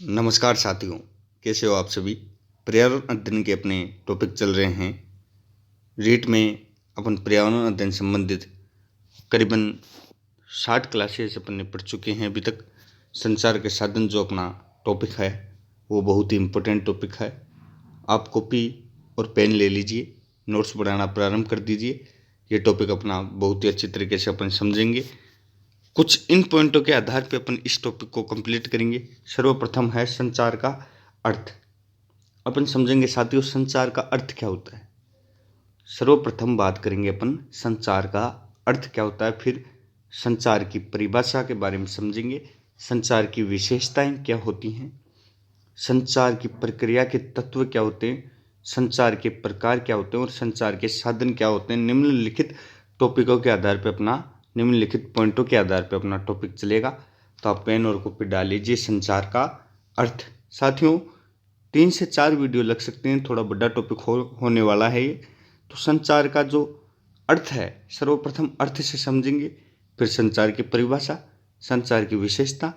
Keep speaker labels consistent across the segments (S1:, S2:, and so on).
S1: नमस्कार साथियों, कैसे हो आप सभी। पर्यावरण अध्ययन के अपने टॉपिक चल रहे हैं। रीट में अपन पर्यावरण अध्ययन संबंधित करीबन 60 क्लासेस अपन ने पढ़ चुके हैं अभी तक। संचार के साधन जो अपना टॉपिक है वो बहुत ही इम्पोर्टेंट टॉपिक है। आप कॉपी और पेन ले लीजिए, नोट्स बनाना प्रारंभ कर दीजिए। ये टॉपिक अपना बहुत ही अच्छी तरीके से अपन समझेंगे। कुछ इन पॉइंटों के आधार पर अपन इस टॉपिक को कंप्लीट करेंगे। सर्वप्रथम है संचार का अर्थ। अपन समझेंगे साथियों संचार का अर्थ क्या होता है। सर्वप्रथम बात करेंगे अपन संचार का अर्थ क्या होता है, फिर संचार की परिभाषा के बारे में समझेंगे। संचार की विशेषताएं क्या होती हैं, संचार की प्रक्रिया के तत्व क्या होते हैं, संचार के प्रकार क्या होते हैं और संचार के साधन क्या होते हैं। निम्नलिखित टॉपिकों के आधार पर अपना निम्नलिखित पॉइंटों के आधार पर अपना टॉपिक चलेगा। तो आप पेन और कॉपी डाल लीजिए। संचार का अर्थ साथियों 3 से 4 वीडियो लग सकते हैं, थोड़ा बड़ा टॉपिक होने वाला है ये। तो संचार का जो अर्थ है सर्वप्रथम अर्थ से समझेंगे, फिर संचार की परिभाषा, संचार की विशेषता,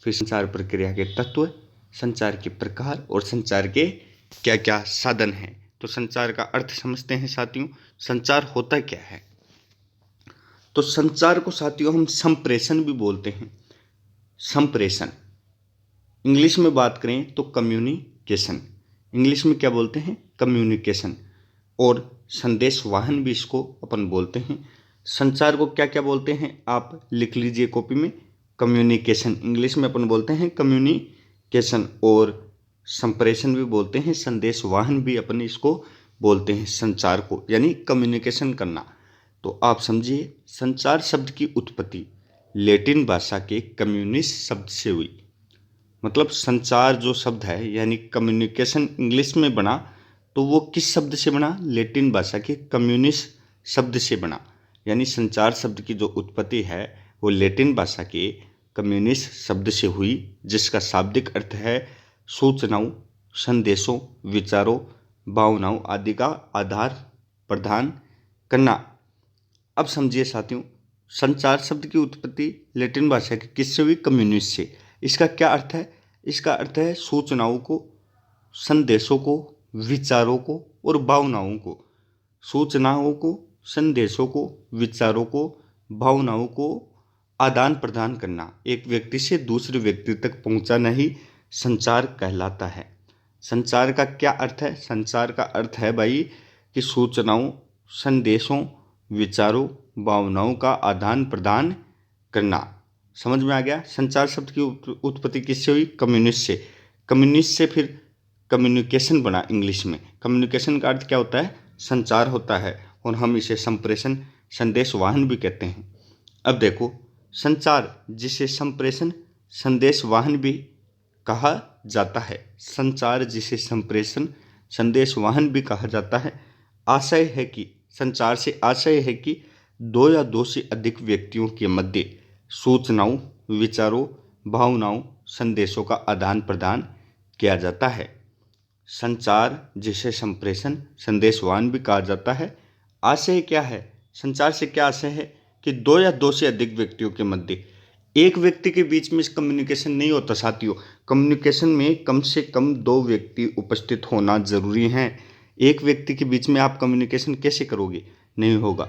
S1: फिर संचार प्रक्रिया के तत्व, संचार के प्रकार और संचार के क्या क्या साधन हैं। तो संचार का अर्थ समझते हैं साथियों। संचार होता क्या है, तो संचार को साथियों हम संप्रेषण भी बोलते हैं। संप्रेषण इंग्लिश में बात करें तो कम्युनिकेशन, इंग्लिश में क्या बोलते हैं, कम्युनिकेशन। और संदेश वाहन भी इसको अपन बोलते हैं। संचार को क्या क्या बोलते हैं आप लिख लीजिए कॉपी में। कम्युनिकेशन इंग्लिश में अपन बोलते हैं कम्युनिकेशन, और संप्रेषण भी बोलते हैं, संदेश वाहन भी अपन इसको बोलते हैं। संचार को यानी कम्युनिकेशन करना। तो आप समझिए संचार शब्द की उत्पत्ति लैटिन भाषा के कम्युनिस शब्द से हुई। मतलब संचार जो शब्द है यानी कम्युनिकेशन इंग्लिश में बना तो वो किस शब्द से बना, लैटिन भाषा के कम्युनिस शब्द से बना। यानी संचार शब्द की जो उत्पत्ति है वो लैटिन भाषा के कम्युनिस शब्द से हुई, जिसका शाब्दिक अर्थ है सूचनाओं, संदेशों, विचारों, भावनाओं आदि का आदान प्रदान करना। अब समझिए साथियों संचार शब्द की उत्पत्ति लैटिन भाषा के किससे हुई, कम्युनिस्ट से। इसका क्या अर्थ है, इसका अर्थ है सूचनाओं को, संदेशों को, विचारों को और भावनाओं को। सूचनाओं को, संदेशों को, विचारों को, भावनाओं को आदान प्रदान करना, एक व्यक्ति से दूसरे व्यक्ति तक पहुंचाना ही संचार कहलाता है। संचार का क्या अर्थ है, संचार का अर्थ है भाई कि सूचनाओं, संदेशों, विचारों, भावनाओं का आदान प्रदान करना। समझ में आ गया। संचार शब्द की उत्पत्ति किससे हुई, कम्युनिस्ट से। कम्युनिस्ट से फिर कम्युनिकेशन बना इंग्लिश में। कम्युनिकेशन का अर्थ क्या होता है, संचार होता है, और हम इसे संप्रेषण, संदेश वाहन भी कहते हैं। अब देखो संचार जिसे संप्रेषण, संदेश वाहन भी कहा जाता है, संचार जिसे संप्रेषण, संदेश वाहन भी कहा जाता है। आशय है कि संचार से आशय है कि दो या दो से अधिक व्यक्तियों के मध्य सूचनाओं, विचारों, भावनाओं, संदेशों का आदान प्रदान किया जाता है। संचार जिसे संप्रेषण, संदेशवाहन भी कहा जाता है। आशय क्या है, संचार से क्या आशय है कि दो या दो से अधिक व्यक्तियों के मध्य, एक व्यक्ति के बीच में कम्युनिकेशन नहीं होता साथियों। कम्युनिकेशन में कम से कम 2 व्यक्ति उपस्थित होना जरूरी है। एक व्यक्ति के बीच में आप कम्युनिकेशन कैसे करोगे, नहीं होगा।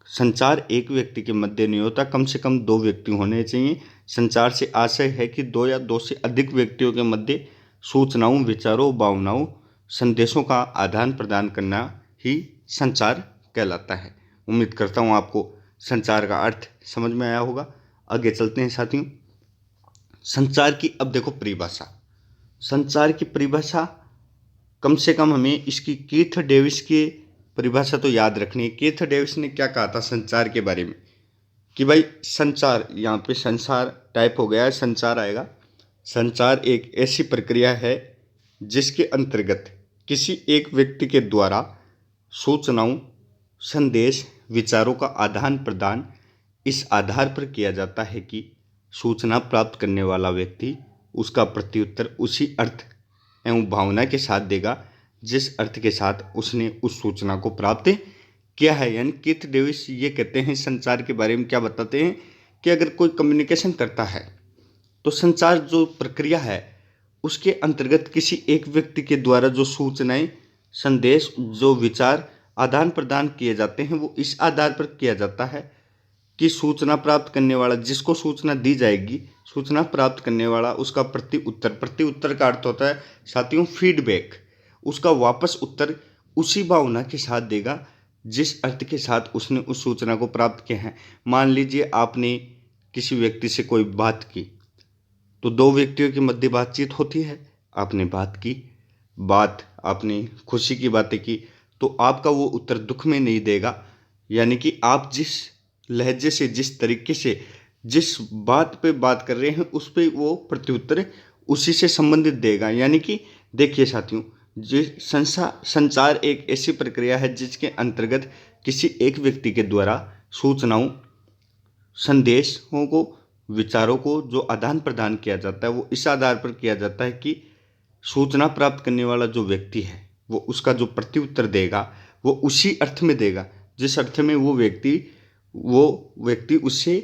S1: संचार एक व्यक्ति के मध्य नहीं होता, कम से कम 2 व्यक्ति होने चाहिए। संचार से आशय है कि 2 या 2 से अधिक व्यक्तियों के मध्य सूचनाओं, विचारों, भावनाओं, संदेशों का आदान प्रदान करना ही संचार कहलाता है। उम्मीद करता हूँ आपको संचार का अर्थ समझ में आया होगा। आगे चलते हैं साथियों। संचार की अब देखो परिभाषा। संचार की परिभाषा कम से कम हमें इसकी कीथ डेविस की परिभाषा तो याद रखनी है। कीथ डेविस ने क्या कहा था संचार के बारे में कि भाई संचार, यहाँ पे संसार टाइप हो गया है, संचार आएगा। संचार एक ऐसी प्रक्रिया है जिसके अंतर्गत किसी एक व्यक्ति के द्वारा सूचनाओं, संदेश, विचारों का आदान प्रदान इस आधार पर किया जाता है कि सूचना प्राप्त करने वाला व्यक्ति उसका प्रत्युत्तर उसी अर्थ एवं भावना के साथ देगा जिस अर्थ के साथ उसने उस सूचना को प्राप्त किया है। यानी कीथ डेविस ये कहते हैं संचार के बारे में, क्या बताते हैं कि अगर कोई कम्युनिकेशन करता है तो संचार जो प्रक्रिया है उसके अंतर्गत किसी एक व्यक्ति के द्वारा जो सूचनाएं, संदेश, जो विचार आदान प्रदान किए जाते हैं वो इस आधार पर किया जाता है कि सूचना प्राप्त करने वाला, जिसको सूचना दी जाएगी, सूचना प्राप्त करने वाला उसका प्रति उत्तर का अर्थ होता है साथियों फीडबैक, उसका वापस उत्तर उसी भावना के साथ देगा जिस अर्थ के साथ उसने उस सूचना को प्राप्त किया है। मान लीजिए आपने किसी व्यक्ति से कोई बात की, तो दो व्यक्तियों के मध्य बातचीत होती है, आपने बात की, आपने खुशी की बातें की, तो आपका वो उत्तर दुख में नहीं देगा, यानी कि आप जिस लहजे से, जिस तरीके से, जिस बात पे बात कर रहे हैं उस पे वो प्रत्युत्तर उसी से संबंधित देगा। यानी कि देखिए साथियों, संचार एक ऐसी प्रक्रिया है जिसके अंतर्गत किसी एक व्यक्ति के द्वारा सूचनाओं, संदेशों को, विचारों को जो आदान प्रदान किया जाता है वो इस आधार पर किया जाता है कि सूचना प्राप्त करने वाला जो व्यक्ति है वो उसका जो प्रत्युत्तर देगा वो उसी अर्थ में देगा जिस अर्थ में वो व्यक्ति उससे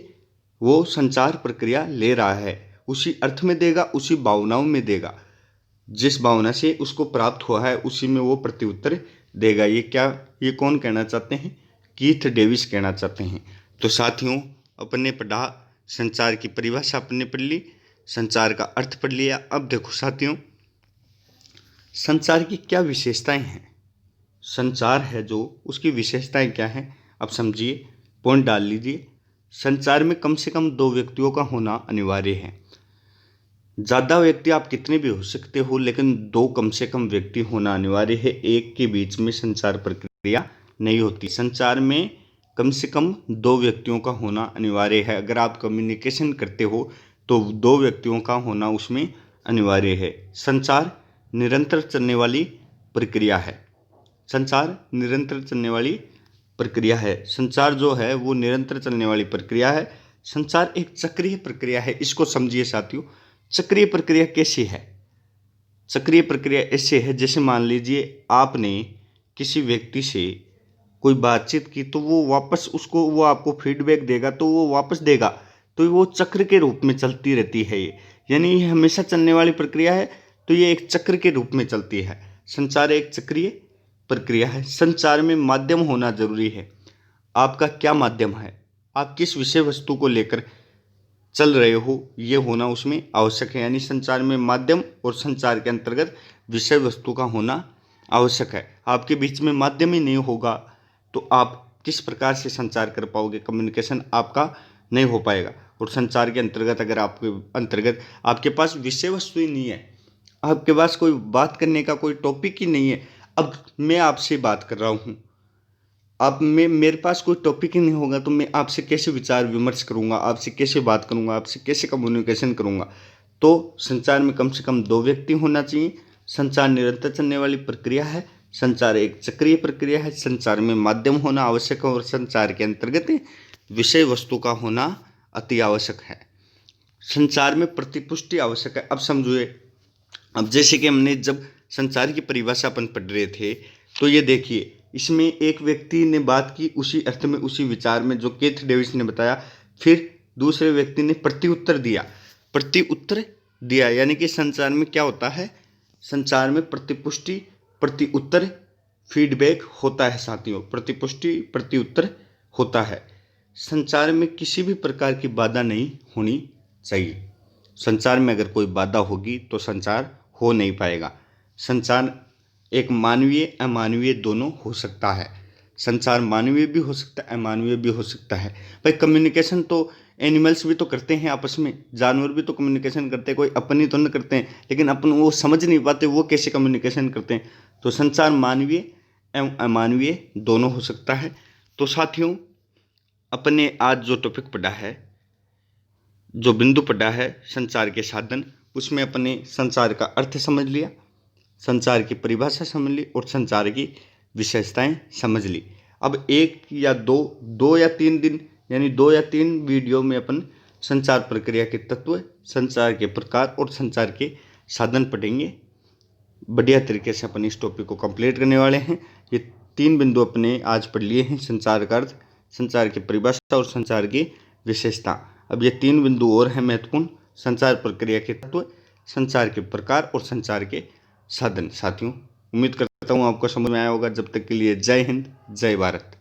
S1: वो संचार प्रक्रिया ले रहा है, उसी अर्थ में देगा, उसी भावनाओं में देगा, जिस भावना से उसको प्राप्त हुआ है उसी में वो प्रत्युत्तर देगा। ये कौन कहना चाहते हैं? कीथ डेविस कहना चाहते हैं। तो साथियों, अपने पढ़ा, संचार की परिभाषा अपने पढ़ ली, संचार का अर्थ पढ़ लिया। अब देखो साथियों, संचार की क्या विशेषताएं हैं, संचार है जो उसकी विशेषताएं क्या हैं, अब समझिए, पॉइंट डाल लीजिए। संचार में कम से कम दो व्यक्तियों का होना अनिवार्य है। ज़्यादा व्यक्ति आप कितने भी हो सकते हो, लेकिन दो कम से कम व्यक्ति होना अनिवार्य है। एक के बीच में संचार प्रक्रिया नहीं होती। संचार में कम से कम दो व्यक्तियों का होना अनिवार्य है। अगर आप कम्युनिकेशन करते हो तो दो व्यक्तियों का होना उसमें अनिवार्य है। संचार निरंतर चलने वाली प्रक्रिया है। संचार निरंतर चलने वाली प्रक्रिया है। संचार जो है वो निरंतर चलने वाली प्रक्रिया है। संचार एक चक्रीय प्रक्रिया है। इसको समझिए साथियों, चक्रीय प्रक्रिया कैसी है? चक्रीय प्रक्रिया ऐसे है जैसे मान लीजिए आपने किसी व्यक्ति से कोई बातचीत की तो वो वापस वो आपको फीडबैक देगा तो वो वापस देगा, तो वो चक्र के रूप में चलती रहती है। यानी ये हमेशा चलने वाली प्रक्रिया है, तो ये एक चक्र के रूप में चलती है। संचार एक चक्रीय प्रक्रिया है। संचार में माध्यम होना जरूरी है। आपका क्या माध्यम है, आप किस विषय वस्तु को लेकर चल रहे हो, ये होना उसमें आवश्यक है। यानी संचार में माध्यम और संचार के अंतर्गत विषय वस्तु का होना आवश्यक है। आपके बीच में माध्यम ही नहीं होगा तो आप किस प्रकार से संचार कर पाओगे? कम्युनिकेशन आपका नहीं हो पाएगा। और संचार के अंतर्गत अगर आपके पास विषय वस्तु ही नहीं है, आपके पास कोई बात करने का कोई टॉपिक ही नहीं है। अब मैं आपसे बात कर रहा हूँ, मेरे पास कोई टॉपिक ही नहीं होगा तो मैं आपसे कैसे विचार विमर्श करूँगा, आपसे कैसे बात करूँगा, आपसे कैसे कम्युनिकेशन करूँगा? तो संचार में कम से कम दो व्यक्ति होना चाहिए। संचार निरंतर चलने वाली प्रक्रिया है। संचार एक चक्रीय प्रक्रिया है। संचार में माध्यम होना आवश्यक है और संचार के अंतर्गत विषय वस्तु का होना अति आवश्यक है। संचार में प्रतिपुष्टि आवश्यक है। अब समझिए, अब जैसे कि हमने जब संचार की परिभाषा अपन पढ़ रहे थे तो ये देखिए, इसमें एक व्यक्ति ने बात की उसी अर्थ में, उसी विचार में जो कीथ डेविस ने बताया, फिर दूसरे व्यक्ति ने प्रत्युत्तर दिया। यानी कि संचार में क्या होता है? संचार में प्रतिपुष्टि, प्रत्युत्तर, फीडबैक होता है साथियों। प्रतिपुष्टि, प्रत्युत्तर होता है। संचार में किसी भी प्रकार की बाधा नहीं होनी चाहिए। संचार में अगर कोई बाधा होगी तो संचार हो नहीं पाएगा। संचार एक मानवीय अमानवीय दोनों हो सकता है। संचार मानवीय भी हो सकता है, अमानवीय भी हो सकता है। भाई कम्युनिकेशन तो एनिमल्स भी तो करते हैं आपस में, जानवर भी तो कम्युनिकेशन करते हैं, कोई अपनी तो न करते हैं, लेकिन अपन वो समझ नहीं पाते वो कैसे कम्युनिकेशन करते हैं। तो संचार मानवीय एवं अमानवीय दोनों हो सकता है। तो साथियों, अपने आज जो टॉपिक पढ़ा है, जो बिंदु पढ़ा है संचार के साधन, उसमें अपने संचार का अर्थ समझ लिया, संचार की परिभाषा समझ ली और संचार की विशेषताएं समझ ली। अब एक या दो या तीन दिन, यानी 2 या 3 वीडियो में अपन संचार प्रक्रिया के तत्व, संचार के प्रकार और संचार के साधन पढ़ेंगे। बढ़िया तरीके से अपन इस टॉपिक को कंप्लीट करने वाले हैं। ये 3 बिंदु अपने आज पढ़ लिए हैं: संचार का अर्थ, संचार की परिभाषा और संचार की विशेषता। अब ये 3 बिंदु और हैं महत्वपूर्ण: संचार प्रक्रिया के तत्व, संचार के प्रकार और संचार के साधन। साथियों, उम्मीद करता हूँ आपको समझ में आया होगा। जब तक के लिए जय हिंद, जय भारत।